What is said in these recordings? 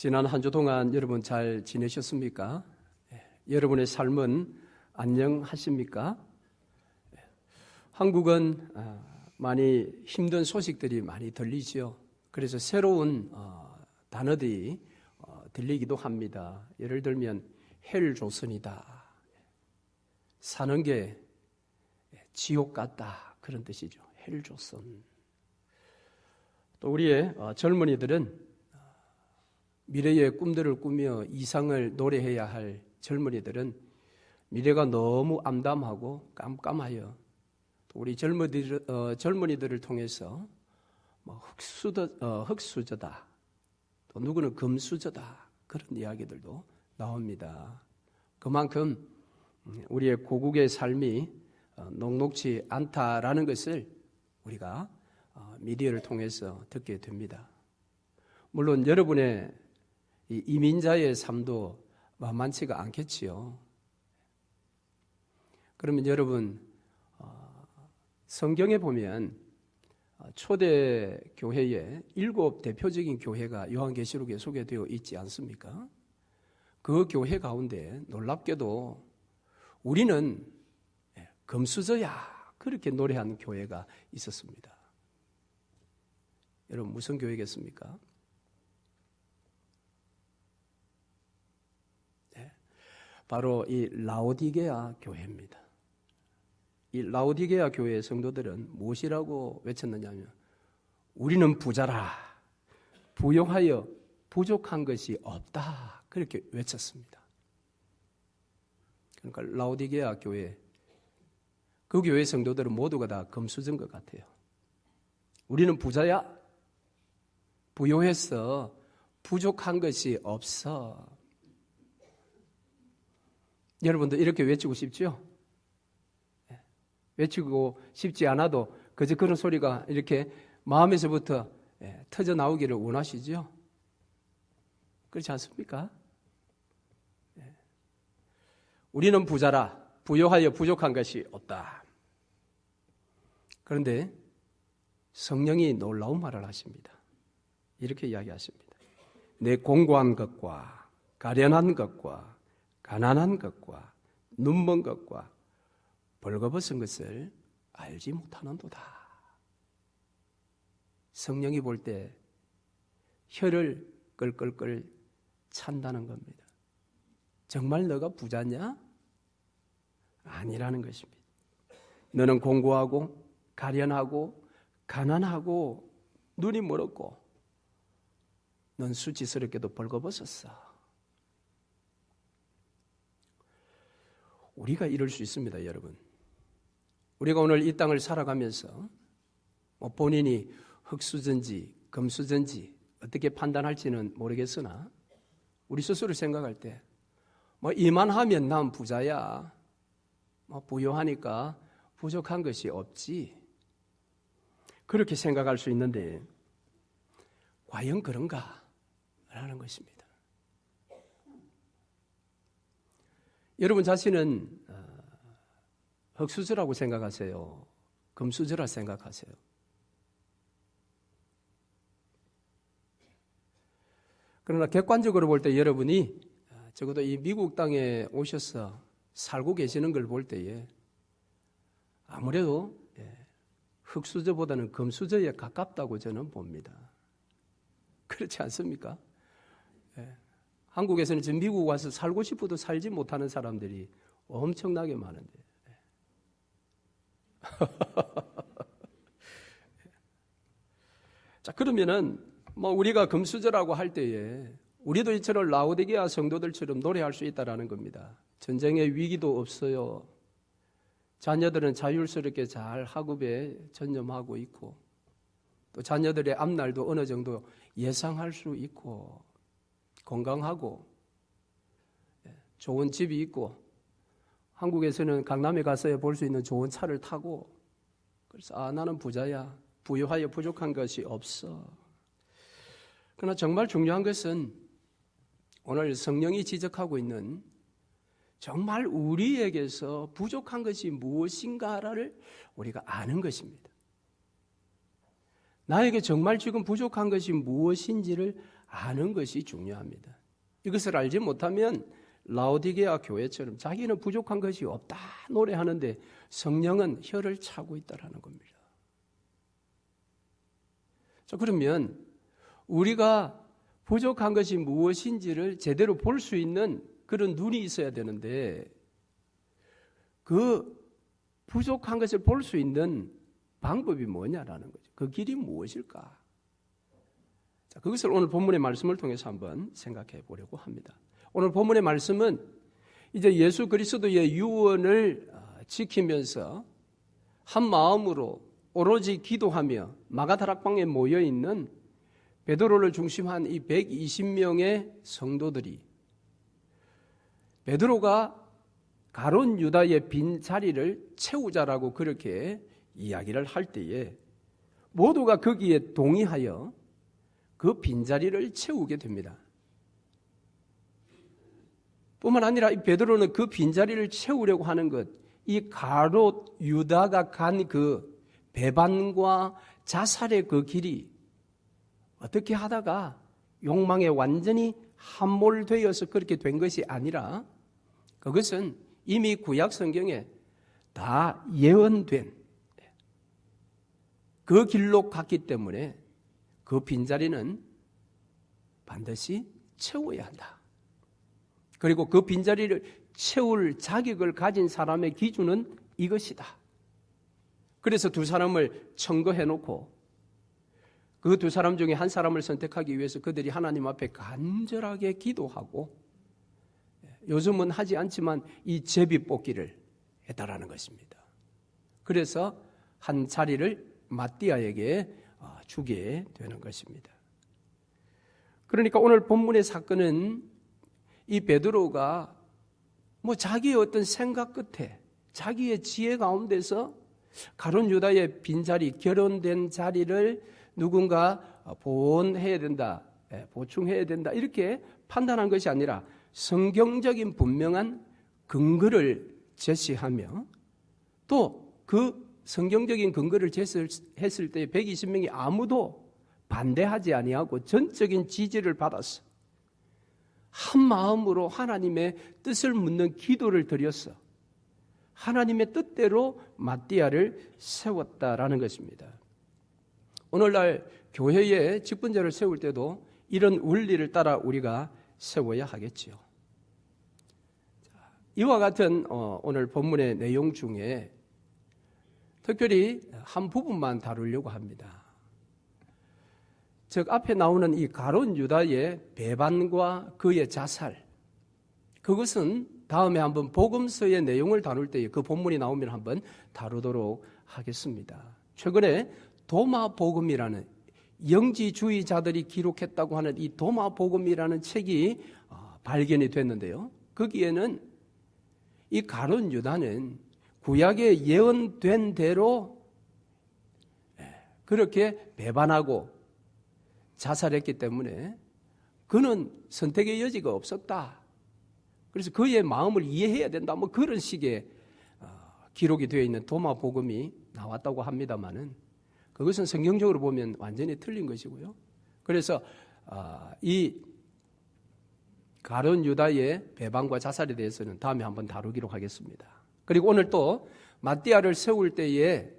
지난 한 주 동안 여러분 잘 지내셨습니까? 여러분의 삶은 안녕하십니까? 한국은 많이 힘든 소식들이 많이 들리죠. 그래서 새로운 단어들이 들리기도 합니다. 예를 들면 헬조선이다. 사는 게 지옥 같다. 그런 뜻이죠. 헬조선. 또 우리의 젊은이들은 미래의 꿈들을 꾸며 이상을 노래해야 할 젊은이들은 미래가 너무 암담하고 깜깜하여 또 우리 젊은이들을 통해서 흙수저다, 또 누구는 금수저다 그런 이야기들도 나옵니다. 그만큼 우리의 고국의 삶이 녹록지 않다라는 것을 우리가 미디어를 통해서 듣게 됩니다. 물론 여러분의 이민자의 삶도 만만치가 않겠지요. 그러면 여러분 성경에 보면 초대 교회의 7 대표적인 교회가 요한계시록에 소개되어 있지 않습니까? 그 교회 가운데 놀랍게도 우리는 금수저야 그렇게 노래하는 교회가 있었습니다. 여러분 무슨 교회겠습니까? 바로 이 라오디게아 교회입니다. 이 라오디게아 교회의 성도들은 무엇이라고 외쳤느냐면 우리는 부자라, 부용하여 부족한 것이 없다 그렇게 외쳤습니다. 그러니까 라오디게아 교회, 그 교회 성도들은 모두가 다 금수저인 것 같아요. 우리는 부자야, 부요해서 부족한 것이 없어. 여러분도 이렇게 외치고 싶죠? 외치고 싶지 않아도 그저 그런 소리가 이렇게 마음에서부터 터져 나오기를 원하시죠? 그렇지 않습니까? 우리는 부자라, 부요하여 부족한 것이 없다. 그런데 성령이 놀라운 말을 하십니다. 이렇게 이야기하십니다. 내 공고한 것과 가련한 것과 가난한 것과 눈먼 것과 벌거벗은 것을 알지 못하는도다. 성령이 볼 때 혀를 끌끌끌 찬다는 겁니다. 정말 너가 부자냐? 아니라는 것입니다. 너는 공고하고 가련하고 가난하고 눈이 멀었고 넌 수치스럽게도 벌거벗었어. 우리가 이럴 수 있습니다, 여러분. 우리가 오늘 이 땅을 살아가면서 본인이 흙수저인지 금수저인지 어떻게 판단할지는 모르겠으나 우리 스스로 생각할 때 이만하면 난 부자야, 부요하니까 부족한 것이 없지 그렇게 생각할 수 있는데 과연 그런가? 라는 것입니다. 여러분 자신은 흙수저라고 생각하세요? 금수저라 생각하세요? 그러나 객관적으로 볼 때 여러분이 적어도 이 미국 땅에 오셔서 살고 계시는 걸 볼 때에 아무래도 흙수저보다는 금수저에 가깝다고 저는 봅니다. 그렇지 않습니까? 한국에서는 지금 미국 와서 살고 싶어도 살지 못하는 사람들이 엄청나게 많은데. 자, 그러면은 우리가 금수저라고 할 때에 우리도 이처럼 라오디게아 성도들처럼 노래할 수 있다라는 겁니다. 전쟁의 위기도 없어요. 자녀들은 자율스럽게 잘 학업에 전념하고 있고 또 자녀들의 앞날도 어느 정도 예상할 수 있고 건강하고 좋은 집이 있고 한국에서는 강남에 가서 볼 수 있는 좋은 차를 타고 그래서 나는 부자야, 부유하여 부족한 것이 없어. 그러나 정말 중요한 것은 오늘 성령이 지적하고 있는 정말 우리에게서 부족한 것이 무엇인가를 우리가 아는 것입니다. 나에게 정말 지금 부족한 것이 무엇인지를 아는 것이 중요합니다. 이것을 알지 못하면 라오디게아 교회처럼 자기는 부족한 것이 없다 노래하는데 성령은 혀를 차고 있다는 겁니다. 자, 그러면 우리가 부족한 것이 무엇인지를 제대로 볼 수 있는 그런 눈이 있어야 되는데 그 부족한 것을 볼 수 있는 방법이 뭐냐라는 거죠. 그 길이 무엇일까? 자, 그것을 오늘 본문의 말씀을 통해서 한번 생각해 보려고 합니다. 오늘 본문의 말씀은 이제 예수 그리스도의 유언을 지키면서 한 마음으로 오로지 기도하며 마가다락방에 모여 있는 베드로를 중심한 이 120명의 성도들이 베드로가 가룟 유다의 빈 자리를 채우자라고 그렇게 이야기를 할 때에 모두가 거기에 동의하여 그 빈자리를 채우게 됩니다. 뿐만 아니라 이 베드로는 그 빈자리를 채우려고 하는 것, 이 가룟 유다가 간 그 배반과 자살의 그 길이 어떻게 하다가 욕망에 완전히 함몰되어서 그렇게 된 것이 아니라 그것은 이미 구약 성경에 다 예언된 그 길로 갔기 때문에 그 빈자리는 반드시 채워야 한다. 그리고 그 빈자리를 채울 자격을 가진 사람의 기준은 이것이다. 그래서 두 사람을 청거해놓고 그 두 사람 중에 한 사람을 선택하기 위해서 그들이 하나님 앞에 간절하게 기도하고 요즘은 하지 않지만 이 제비뽑기를 했다라는 것입니다. 그래서 한 자리를 마띠아에게 주게 되는 것입니다. 그러니까 오늘 본문의 사건은 이 베드로가 자기의 어떤 생각 끝에 자기의 지혜 가운데서 가룟 유다의 빈자리, 결혼된 자리를 누군가 보존해야 된다, 보충해야 된다 이렇게 판단한 것이 아니라 성경적인 분명한 근거를 제시하며 또 그 성경적인 근거를 제시했을 때 120명이 아무도 반대하지 아니하고 전적인 지지를 받았어. 한 마음으로 하나님의 뜻을 묻는 기도를 드렸어. 하나님의 뜻대로 마띠아를 세웠다라는 것입니다. 오늘날 교회에 직분자를 세울 때도 이런 원리를 따라 우리가 세워야 하겠지요. 이와 같은 오늘 본문의 내용 중에 특별히 한 부분만 다루려고 합니다. 즉 앞에 나오는 이 가룟 유다의 배반과 그의 자살, 그것은 다음에 한번 복음서의 내용을 다룰 때 그 본문이 나오면 한번 다루도록 하겠습니다. 최근에 도마복음이라는 영지주의자들이 기록했다고 하는 이 도마복음이라는 책이 발견이 됐는데요. 거기에는 이 가룟 유다는 구약에 예언된 대로 그렇게 배반하고 자살했기 때문에 그는 선택의 여지가 없었다. 그래서 그의 마음을 이해해야 된다. 그런 식의 기록이 되어 있는 도마복음이 나왔다고 합니다만은 그것은 성경적으로 보면 완전히 틀린 것이고요. 그래서 이 가룟 유다의 배반과 자살에 대해서는 다음에 한번 다루기로 하겠습니다. 그리고 오늘 또 마띠아를 세울 때에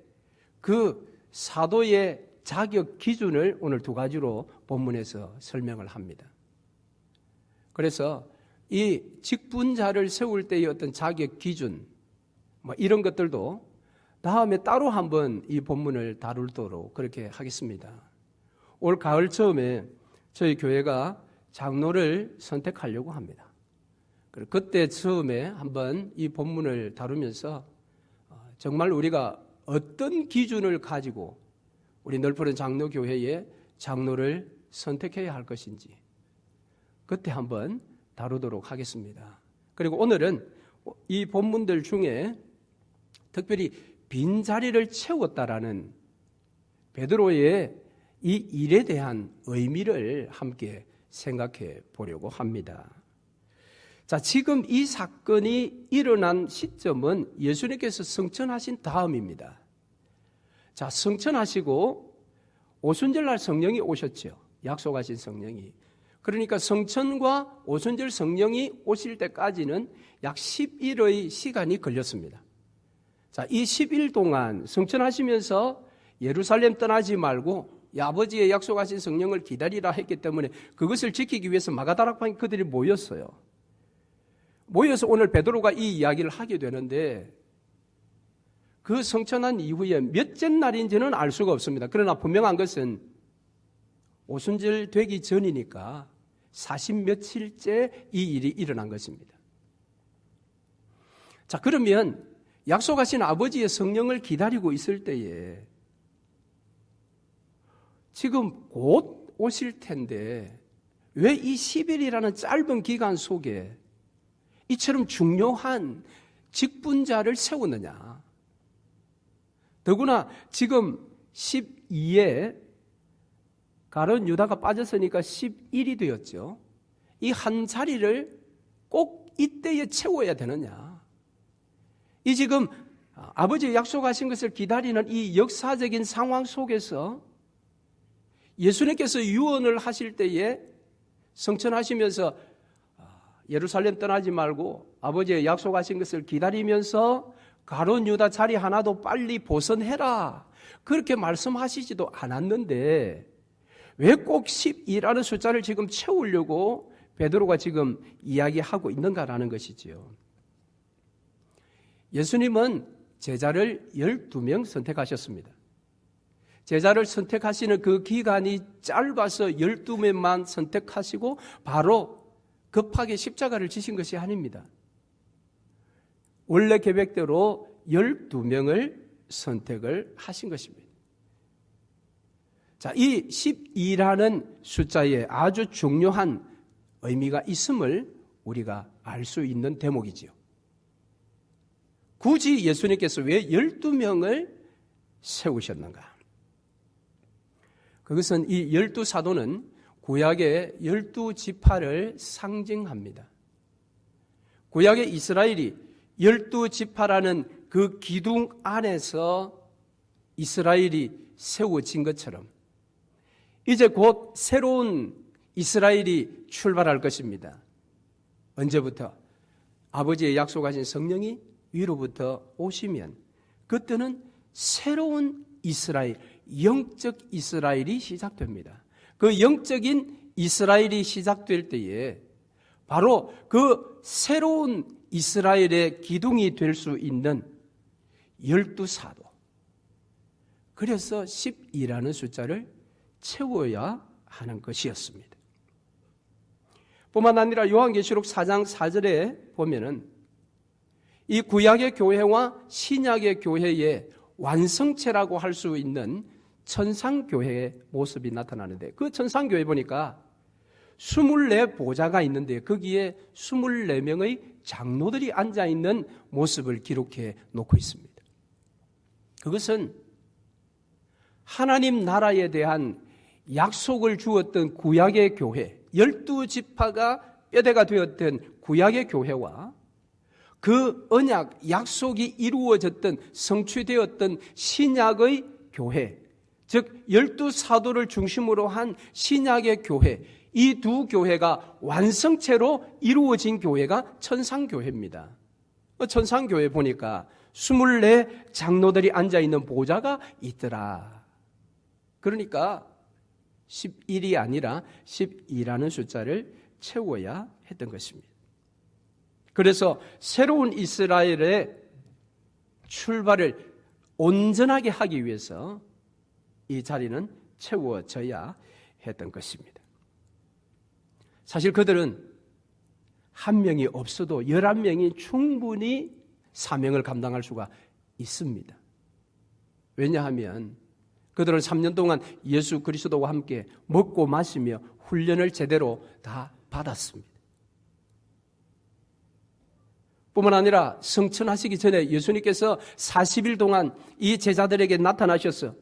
그 사도의 자격 기준을 오늘 두 가지로 본문에서 설명을 합니다. 그래서 이 직분자를 세울 때의 어떤 자격 기준 이런 것들도 다음에 따로 한번 이 본문을 다루도록 그렇게 하겠습니다. 올 가을 처음에 저희 교회가 장로를 선택하려고 합니다. 그때 처음에 한번 이 본문을 다루면서 정말 우리가 어떤 기준을 가지고 우리 넓은 장로교회에 장로를 선택해야 할 것인지 그때 한번 다루도록 하겠습니다. 그리고 오늘은 이 본문들 중에 특별히 빈자리를 채웠다라는 베드로의 이 일에 대한 의미를 함께 생각해 보려고 합니다. 자, 지금 이 사건이 일어난 시점은 예수님께서 성천하신 다음입니다. 자, 성천하시고 오순절 날 성령이 오셨죠. 약속하신 성령이. 그러니까 성천과 오순절 성령이 오실 때까지는 약 10일의 시간이 걸렸습니다. 자, 이 10일 동안 성천하시면서 예루살렘 떠나지 말고 아버지의 약속하신 성령을 기다리라 했기 때문에 그것을 지키기 위해서 마가다락방에 그들이 모였어요. 모여서 오늘 베드로가 이 이야기를 하게 되는데 그 성천한 이후에 몇째 날인지는 알 수가 없습니다. 그러나 분명한 것은 오순절 되기 전이니까 40며칠째 이 일이 일어난 것입니다. 자, 그러면 약속하신 아버지의 성령을 기다리고 있을 때에 지금 곧 오실 텐데 왜 이 10일이라는 짧은 기간 속에 이처럼 중요한 직분자를 세우느냐. 더구나 지금 12에 가룟 유다가 빠졌으니까 11이 되었죠. 이 한 자리를 꼭 이때에 채워야 되느냐. 이 지금 아버지의 약속하신 것을 기다리는 이 역사적인 상황 속에서 예수님께서 유언을 하실 때에 성천하시면서 예루살렘 떠나지 말고 아버지의 약속하신 것을 기다리면서 가룟 유다 자리 하나도 빨리 보선해라. 그렇게 말씀하시지도 않았는데 왜 꼭 12라는 숫자를 지금 채우려고 베드로가 지금 이야기하고 있는가라는 것이지요. 예수님은 제자를 12명 선택하셨습니다. 제자를 선택하시는 그 기간이 짧아서 12명만 선택하시고 바로 급하게 십자가를 지신 것이 아닙니다. 원래 계획대로 12명을 선택을 하신 것입니다. 자, 이 12라는 숫자에 아주 중요한 의미가 있음을 우리가 알 수 있는 대목이지요. 굳이 예수님께서 왜 12명을 세우셨는가? 그것은 이 12사도는 구약의 12지파를 상징합니다. 구약의 이스라엘이 12지파라는 그 기둥 안에서 이스라엘이 세워진 것처럼 이제 곧 새로운 이스라엘이 출발할 것입니다. 언제부터? 아버지의 약속하신 성령이 위로부터 오시면 그때는 새로운 이스라엘, 영적 이스라엘이 시작됩니다. 그 영적인 이스라엘이 시작될 때에 바로 그 새로운 이스라엘의 기둥이 될 수 있는 12사도. 그래서 12라는 숫자를 채워야 하는 것이었습니다. 뿐만 아니라 요한계시록 4장 4절에 보면은 이 구약의 교회와 신약의 교회의 완성체라고 할 수 있는 천상교회의 모습이 나타나는데 그 천상교회 보니까 24보좌가 있는데 거기에 24명의 장로들이 앉아있는 모습을 기록해 놓고 있습니다. 그것은 하나님 나라에 대한 약속을 주었던 구약의 교회, 12지파가 뼈대가 되었던 구약의 교회와 그 언약, 약속이 이루어졌던, 성취되었던 신약의 교회, 즉 12사도를 중심으로 한 신약의 교회, 이 두 교회가 완성체로 이루어진 교회가 천상교회입니다. 천상교회 보니까 24 장로들이 앉아있는 보좌가 있더라. 그러니까 11이 아니라 12라는 숫자를 채워야 했던 것입니다. 그래서 새로운 이스라엘의 출발을 온전하게 하기 위해서 이 자리는 채워져야 했던 것입니다. 사실 그들은 한 명이 없어도 11명이 충분히 사명을 감당할 수가 있습니다. 왜냐하면 그들은 3년 동안 예수 그리스도와 함께 먹고 마시며 훈련을 제대로 다 받았습니다. 뿐만 아니라 성천하시기 전에 예수님께서 40일 동안 이 제자들에게 나타나셔서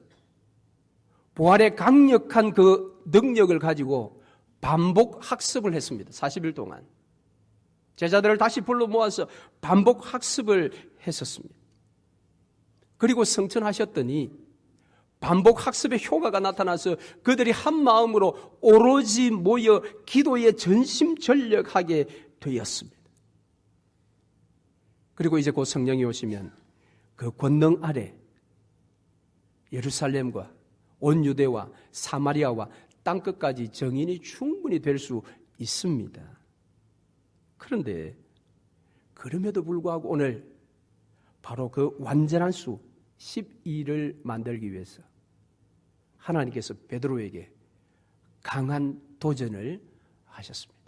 부활의 강력한 그 능력을 가지고 반복 학습을 했습니다. 40일 동안. 제자들을 다시 불러 모아서 반복 학습을 했었습니다. 그리고 성천하셨더니 반복 학습의 효과가 나타나서 그들이 한 마음으로 오로지 모여 기도에 전심전력하게 되었습니다. 그리고 이제 곧 성령이 오시면 그 권능 아래 예루살렘과 온 유대와 사마리아와 땅끝까지 정인이 충분히 될 수 있습니다. 그런데 그럼에도 불구하고 오늘 바로 그 완전한 수 12를 만들기 위해서 하나님께서 베드로에게 강한 도전을 하셨습니다.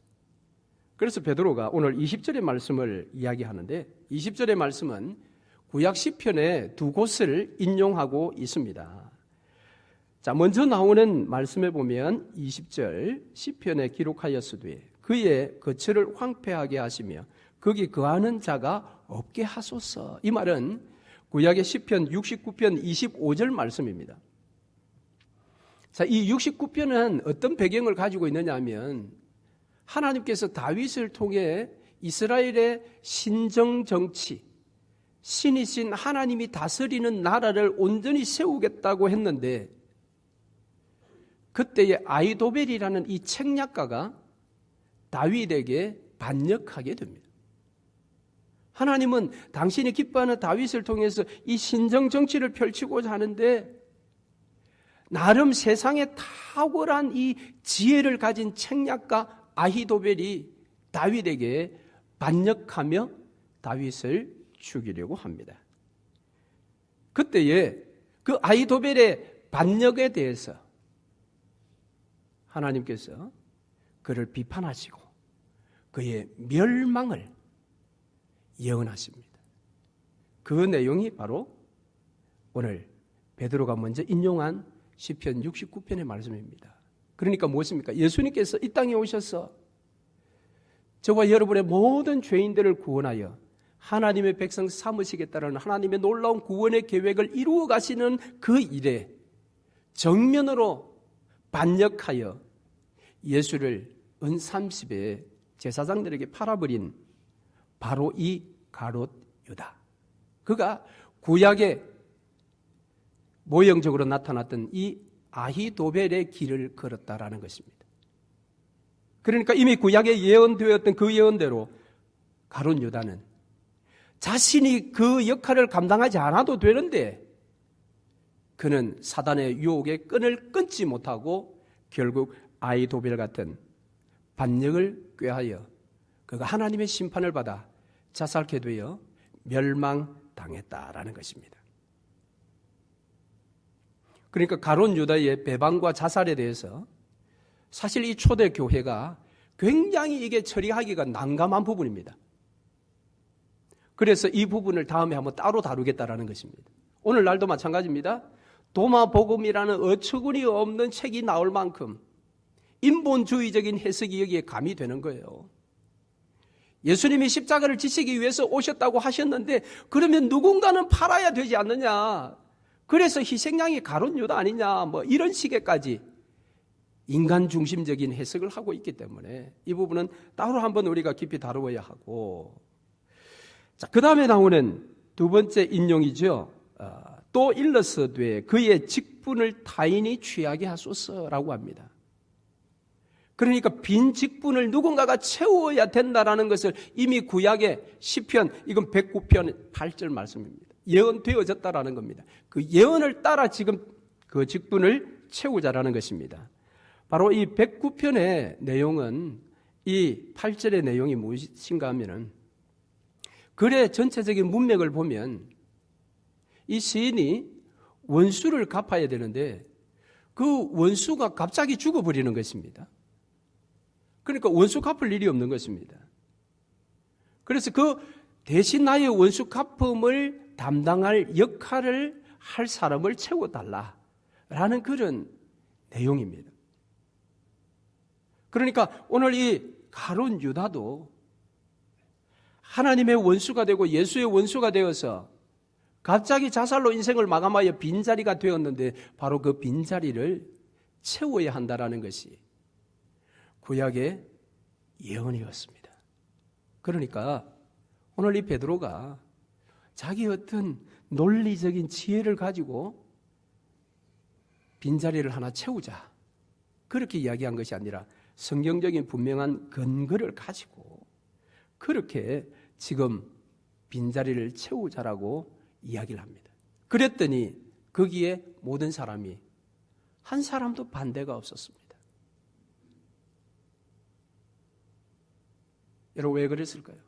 그래서 베드로가 오늘 20절의 말씀을 이야기하는데 20절의 말씀은 구약 시편의 두 곳을 인용하고 있습니다. 자, 먼저 나오는 말씀에 보면 20절 시편에 기록하였으되 그의 거처를 황폐하게 하시며 거기 거하는 자가 없게 하소서. 이 말은 구약의 시편 69편 25절 말씀입니다. 자, 이 69편은 어떤 배경을 가지고 있느냐 하면 하나님께서 다윗을 통해 이스라엘의 신정 정치, 신이신 하나님이 다스리는 나라를 온전히 세우겠다고 했는데 그때의 아히도벨이라는 이 책략가가 다윗에게 반역하게 됩니다. 하나님은 당신이 기뻐하는 다윗을 통해서 이 신정 정치를 펼치고자 하는데 나름 세상에 탁월한 이 지혜를 가진 책략가 아히도벨이 다윗에게 반역하며 다윗을 죽이려고 합니다. 그때에 그 아히도벨의 반역에 대해서 하나님께서 그를 비판하시고 그의 멸망을 예언하십니다. 그 내용이 바로 오늘 베드로가 먼저 인용한 시편 69편의 말씀입니다. 그러니까 무엇입니까? 예수님께서 이 땅에 오셔서 저와 여러분의 모든 죄인들을 구원하여 하나님의 백성 삼으시겠다는 하나님의 놀라운 구원의 계획을 이루어 가시는 그 일에 정면으로 반역하여 예수를 은30에 제사장들에게 팔아버린 바로 이 가롯 유다. 그가 구약에 모형적으로 나타났던 이 아히도벨의 길을 걸었다라는 것입니다. 그러니까 이미 구약에 예언되었던 그 예언대로 가롯 유다는 자신이 그 역할을 감당하지 않아도 되는데 그는 사단의 유혹에 끈을 끊지 못하고 결국 아히도벨 같은 반역을 꾀하여 그가 하나님의 심판을 받아 자살케 되어 멸망당했다라는 것입니다. 그러니까 가롯 유다의 배반과 자살에 대해서 사실 이 초대 교회가 굉장히 이게 처리하기가 난감한 부분입니다. 그래서 이 부분을 다음에 한번 따로 다루겠다라는 것입니다. 오늘날도 마찬가지입니다. 도마복음이라는 어처구니 없는 책이 나올 만큼 인본주의적인 해석이 여기에 가미되는 거예요. 예수님이 십자가를 지시기 위해서 오셨다고 하셨는데 그러면 누군가는 팔아야 되지 않느냐. 그래서 희생양이 가롯 유다 아니냐. 뭐 이런 식의까지 인간 중심적인 해석을 하고 있기 때문에 이 부분은 따로 한번 우리가 깊이 다루어야 하고. 자, 그 다음에 나오는 두 번째 인용이죠. 또 일러서되 그의 직분을 타인이 취하게 하소서라고 합니다. 그러니까 빈 직분을 누군가가 채워야 된다라는 것을 이미 구약의 시편, 이건 109편 8절 말씀입니다. 예언되어졌다라는 겁니다. 그 예언을 따라 지금 그 직분을 채우자라는 것입니다. 바로 이 109편의 내용은 이 8절의 내용이 무엇인가 하면은 글의 전체적인 문맥을 보면 이 시인이 원수를 갚아야 되는데 그 원수가 갑자기 죽어버리는 것입니다. 그러니까 원수 갚을 일이 없는 것입니다. 그래서 그 대신 나의 원수 갚음을 담당할 역할을 할 사람을 채워달라라는 그런 내용입니다. 그러니까 오늘 이 가롯 유다도 하나님의 원수가 되고 예수의 원수가 되어서 갑자기 자살로 인생을 마감하여 빈자리가 되었는데 바로 그 빈자리를 채워야 한다라는 것이 구약의 예언이었습니다. 그러니까 오늘 이 베드로가 자기 어떤 논리적인 지혜를 가지고 빈자리를 하나 채우자. 그렇게 이야기한 것이 아니라 성경적인 분명한 근거를 가지고 그렇게 지금 빈자리를 채우자라고 이야기를 합니다. 그랬더니 거기에 모든 사람이 한 사람도 반대가 없었습니다. 여러분 왜 그랬을까요?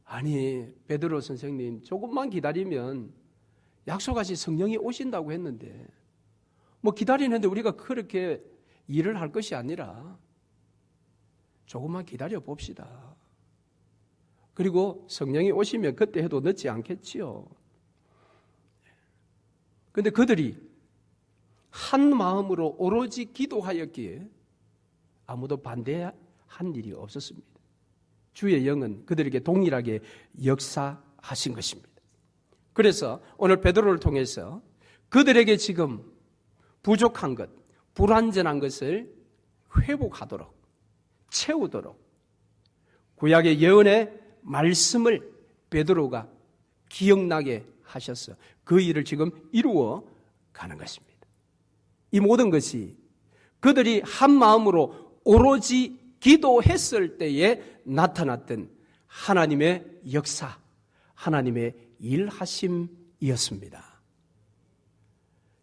아니 베드로 선생님 조금만 기다리면 약속하신 성령이 오신다고 했는데 뭐 기다리는데 우리가 그렇게 일을 할 것이 아니라 조금만 기다려 봅시다. 그리고 성령이 오시면 그때 해도 늦지 않겠지요. 그런데 그들이 한 마음으로 오로지 기도하였기에 아무도 반대한 일이 없었습니다. 주의 영은 그들에게 동일하게 역사하신 것입니다. 그래서 오늘 베드로를 통해서 그들에게 지금 부족한 것, 불완전한 것을 회복하도록, 채우도록 구약의 예언의 말씀을 베드로가 기억나게 하셔서 그 일을 지금 이루어 가는 것입니다. 이 모든 것이 그들이 한 마음으로 오로지 기도했을 때에 나타났던 하나님의 역사, 하나님의 일하심이었습니다.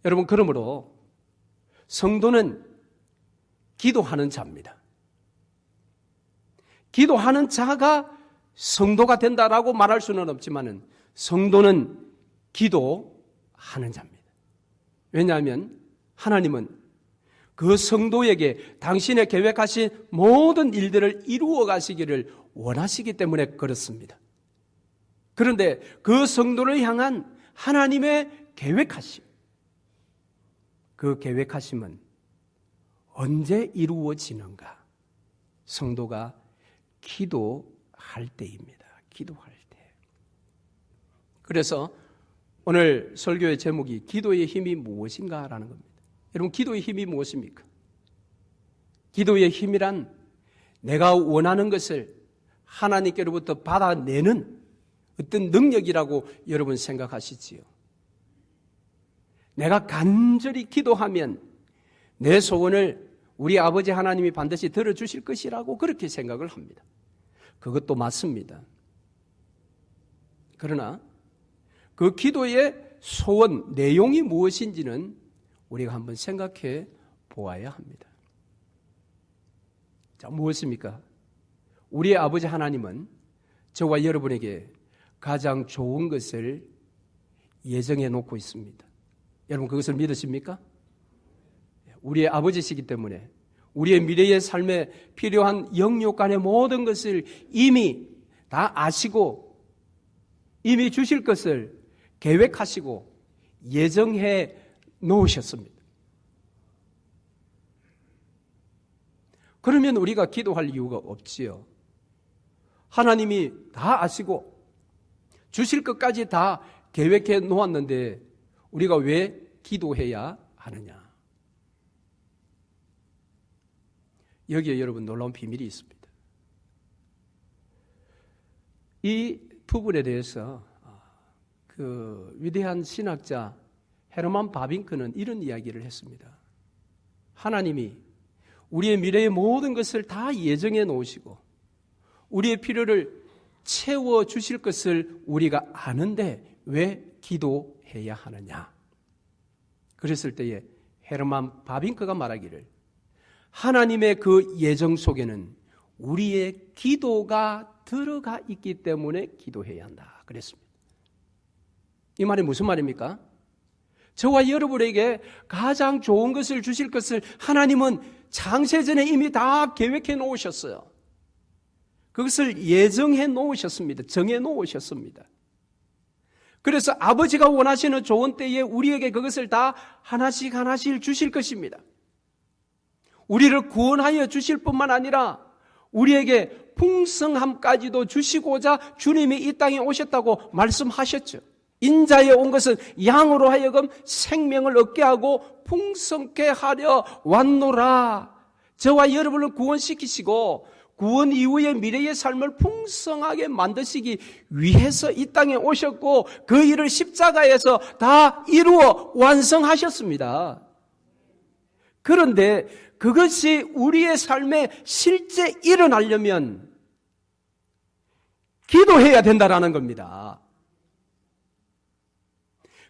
여러분, 그러므로 성도는 기도하는 자입니다. 기도하는 자가 성도가 된다라고 말할 수는 없지만 성도는 기도하는 자입니다. 왜냐하면 하나님은 그 성도에게 당신의 계획하신 모든 일들을 이루어 가시기를 원하시기 때문에 그렇습니다. 그런데 그 성도를 향한 하나님의 계획하심, 그 계획하심은 언제 이루어지는가? 성도가 기도할 때입니다. 기도할 때. 그래서 오늘 설교의 제목이 기도의 힘이 무엇인가라는 겁니다. 여러분, 기도의 힘이 무엇입니까? 기도의 힘이란 내가 원하는 것을 하나님께로부터 받아내는 어떤 능력이라고 여러분 생각하시지요? 내가 간절히 기도하면 내 소원을 우리 아버지 하나님이 반드시 들어주실 것이라고 그렇게 생각을 합니다. 그것도 맞습니다. 그러나 그 기도의 소원, 내용이 무엇인지는 우리가 한번 생각해 보아야 합니다. 자, 무엇입니까? 우리의 아버지 하나님은 저와 여러분에게 가장 좋은 것을 예정해 놓고 있습니다. 여러분 그것을 믿으십니까? 우리의 아버지시기 때문에 우리의 미래의 삶에 필요한 영육간의 모든 것을 이미 다 아시고 이미 주실 것을 계획하시고 예정해 놓으셨습니다. 그러면 우리가 기도할 이유가 없지요. 하나님이 다 아시고 주실 것까지 다 계획해 놓았는데 우리가 왜 기도해야 하느냐? 여기에 여러분 놀라운 비밀이 있습니다. 이 부분에 대해서 그 위대한 신학자 헤르만 바빙크는 이런 이야기를 했습니다. 하나님이 우리의 미래의 모든 것을 다 예정해 놓으시고 우리의 필요를 채워 주실 것을 우리가 아는데 왜 기도해야 하느냐? 그랬을 때에 헤르만 바빙크가 말하기를 하나님의 그 예정 속에는 우리의 기도가 들어가 있기 때문에 기도해야 한다 그랬습니다. 이 말이 무슨 말입니까? 저와 여러분에게 가장 좋은 것을 주실 것을 하나님은 창세전에 이미 다 계획해 놓으셨어요. 그것을 예정해 놓으셨습니다. 정해 놓으셨습니다. 그래서 아버지가 원하시는 좋은 때에 우리에게 그것을 다 하나씩 하나씩 주실 것입니다. 우리를 구원하여 주실 뿐만 아니라 우리에게 풍성함까지도 주시고자 주님이 이 땅에 오셨다고 말씀하셨죠. 인자에 온 것은 양으로 하여금 생명을 얻게 하고 풍성케 하려 왔노라. 저와 여러분을 구원시키시고 구원 이후의 미래의 삶을 풍성하게 만드시기 위해서 이 땅에 오셨고 그 일을 십자가에서 다 이루어 완성하셨습니다. 그런데 그것이 우리의 삶에 실제 일어나려면 기도해야 된다라는 겁니다.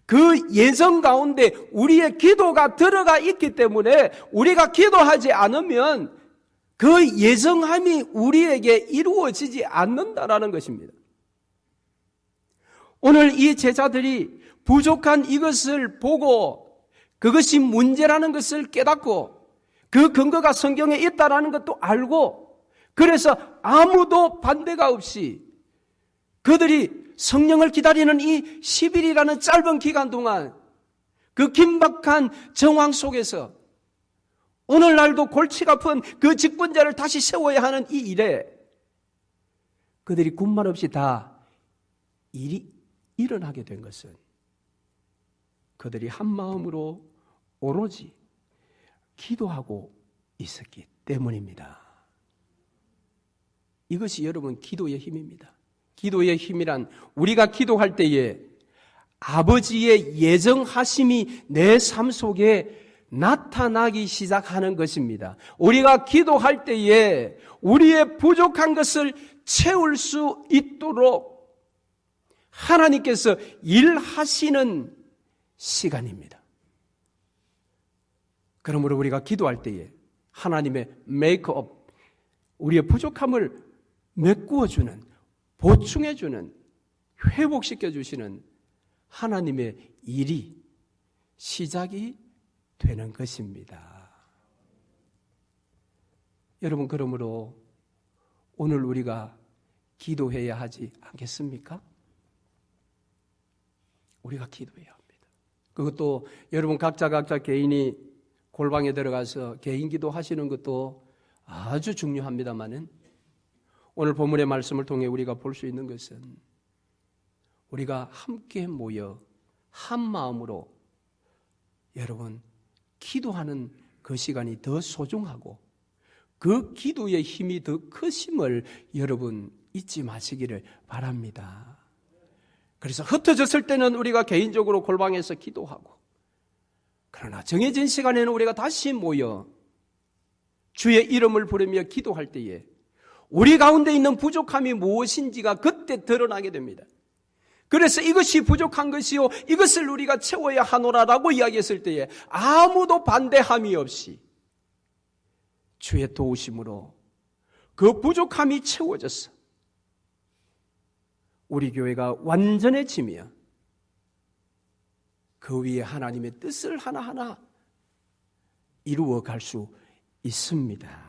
그 예정 가운데 우리의 기도가 들어가 있기 때문에 우리가 기도하지 않으면 그 예정함이 우리에게 이루어지지 않는다라는 것입니다. 오늘 이 제자들이 부족한 이것을 보고 그것이 문제라는 것을 깨닫고 그 근거가 성경에 있다라는 것도 알고 그래서 아무도 반대가 없이 그들이 성령을 기다리는 이 10일이라는 짧은 기간 동안 그 긴박한 정황 속에서 오늘날도 골치가 아픈 그 직분자를 다시 세워야 하는 이 일에 그들이 군말 없이 다 일이 일어나게 된 것은 그들이 한 마음으로 오로지 기도하고 있었기 때문입니다. 이것이 여러분 기도의 힘입니다. 기도의 힘이란 우리가 기도할 때에 아버지의 예정하심이 내 삶 속에 나타나기 시작하는 것입니다. 우리가 기도할 때에 우리의 부족한 것을 채울 수 있도록 하나님께서 일하시는 시간입니다. 그러므로 우리가 기도할 때에 하나님의 메이크업, 우리의 부족함을 메꾸어주는, 보충해주는, 회복시켜주시는 하나님의 일이 시작이 되는 것입니다. 여러분, 그러므로 오늘 우리가 기도해야 하지 않겠습니까? 우리가 기도해야 합니다. 그것도 여러분 각자 개인이 골방에 들어가서 개인 기도 하시는 것도 아주 중요합니다만은 오늘 본문의 말씀을 통해 우리가 볼 수 있는 것은 우리가 함께 모여 한 마음으로 여러분 기도하는 그 시간이 더 소중하고 그 기도의 힘이 더 크심을 여러분 잊지 마시기를 바랍니다. 그래서 흩어졌을 때는 우리가 개인적으로 골방에서 기도하고 그러나 정해진 시간에는 우리가 다시 모여 주의 이름을 부르며 기도할 때에 우리 가운데 있는 부족함이 무엇인지가 그때 드러나게 됩니다. 그래서 이것이 부족한 것이요 이것을 우리가 채워야 하노라라고 이야기했을 때에 아무도 반대함이 없이 주의 도우심으로 그 부족함이 채워졌어. 우리 교회가 완전해지며 그 위에 하나님의 뜻을 하나하나 이루어 갈 수 있습니다.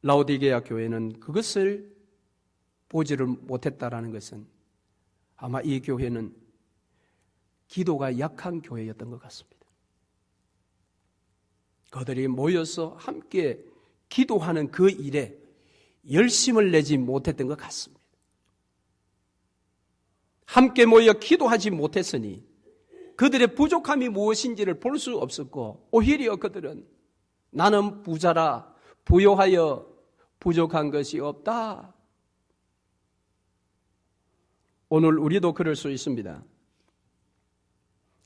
라오디게아 교회는 그것을 보지를 못했다라는 것은 아마 이 교회는 기도가 약한 교회였던 것 같습니다. 그들이 모여서 함께 기도하는 그 일에 열심을 내지 못했던 것 같습니다. 함께 모여 기도하지 못했으니 그들의 부족함이 무엇인지를 볼 수 없었고 오히려 그들은 나는 부자라 부요하여 부족한 것이 없다. 오늘 우리도 그럴 수 있습니다.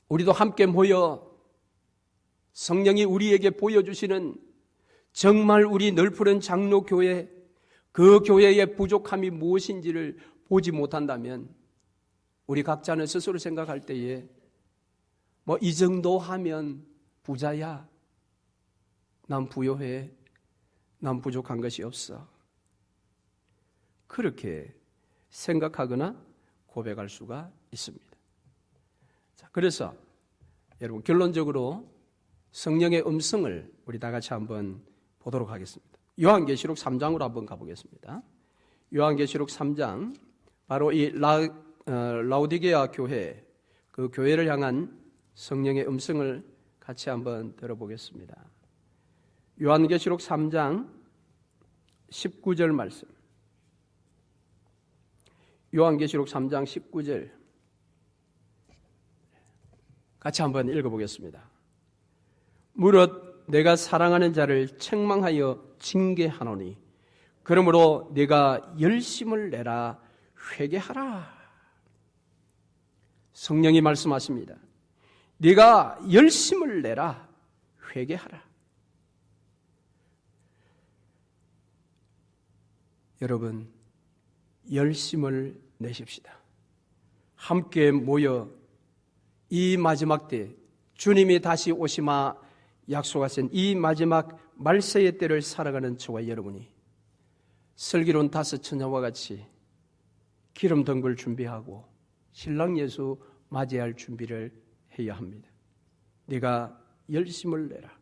우리도 함께 모여 성령이 우리에게 보여주시는 정말 우리 넓은 장로교회 그 교회의 부족함이 무엇인지를 보지 못한다면 우리 각자는 스스로 생각할 때에 이 정도 하면 부자야. 난 부요해. 난 부족한 것이 없어. 그렇게 생각하거나 고백할 수가 있습니다. 자, 그래서 여러분 결론적으로 성령의 음성을 우리 다 같이 한번 보도록 하겠습니다. 요한계시록 3장으로 한번 가보겠습니다. 요한계시록 3장 바로 이 라오디게아 교회 그 교회를 향한 성령의 음성을 같이 한번 들어보겠습니다. 요한계시록 3장 19절 말씀. 요한계시록 3장 19절 같이 한번 읽어보겠습니다. 무릇 내가 사랑하는 자를 책망하여 징계하노니 그러므로 네가 열심을 내라 회개하라. 성령이 말씀하십니다. 네가 열심을 내라 회개하라. 여러분, 열심을 내십시다. 함께 모여 이 마지막 때 주님이 다시 오시마 약속하신 이 마지막 말세의 때를 살아가는 저와 여러분이 슬기로운 다섯 처녀와 같이 기름 덩굴 준비하고 신랑 예수 맞이할 준비를 해야 합니다. 네가 열심을 내라.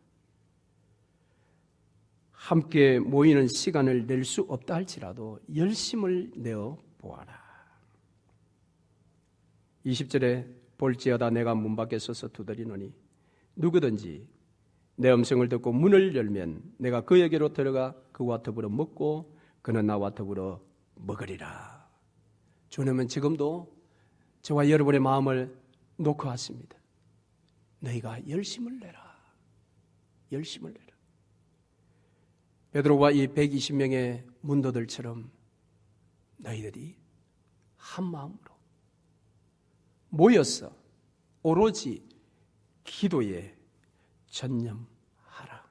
함께 모이는 시간을 낼 수 없다 할지라도 열심을 내어 보아라. 20절에 볼지어다 내가 문 밖에 서서 두드리노니 누구든지 내 음성을 듣고 문을 열면 내가 그에게로 들어가 그와 더불어 먹고 그는 나와 더불어 먹으리라. 주님은 지금도 저와 여러분의 마음을 놓고 왔습니다. 너희가 열심을 내라. 열심을 내라. 베드로와 이 120명의 문도들처럼 너희들이 한 마음으로 모여서 오로지 기도에 전념하라.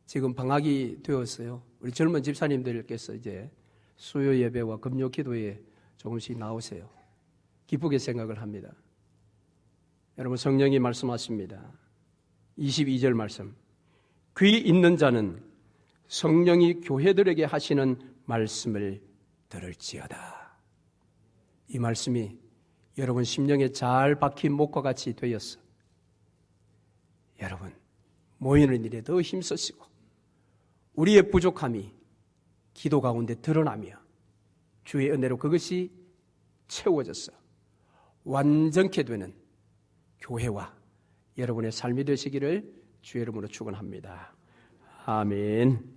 지금 방학이 되었어요. 우리 젊은 집사님들께서 이제 수요 예배와 금요 기도에 조금씩 나오세요. 기쁘게 생각을 합니다. 여러분, 성령이 말씀하십니다. 22절 말씀. 귀 있는 자는 성령이 교회들에게 하시는 말씀을 들을지어다. 이 말씀이 여러분 심령에 잘 박힌 목과 같이 되었어. 여러분, 모이는 일에 더 힘쓰시고 우리의 부족함이 기도 가운데 드러나며 주의 은혜로 그것이 채워져서 완전케 되는 교회와 여러분의 삶이 되시기를 주의 이름으로 축원합니다. 아멘.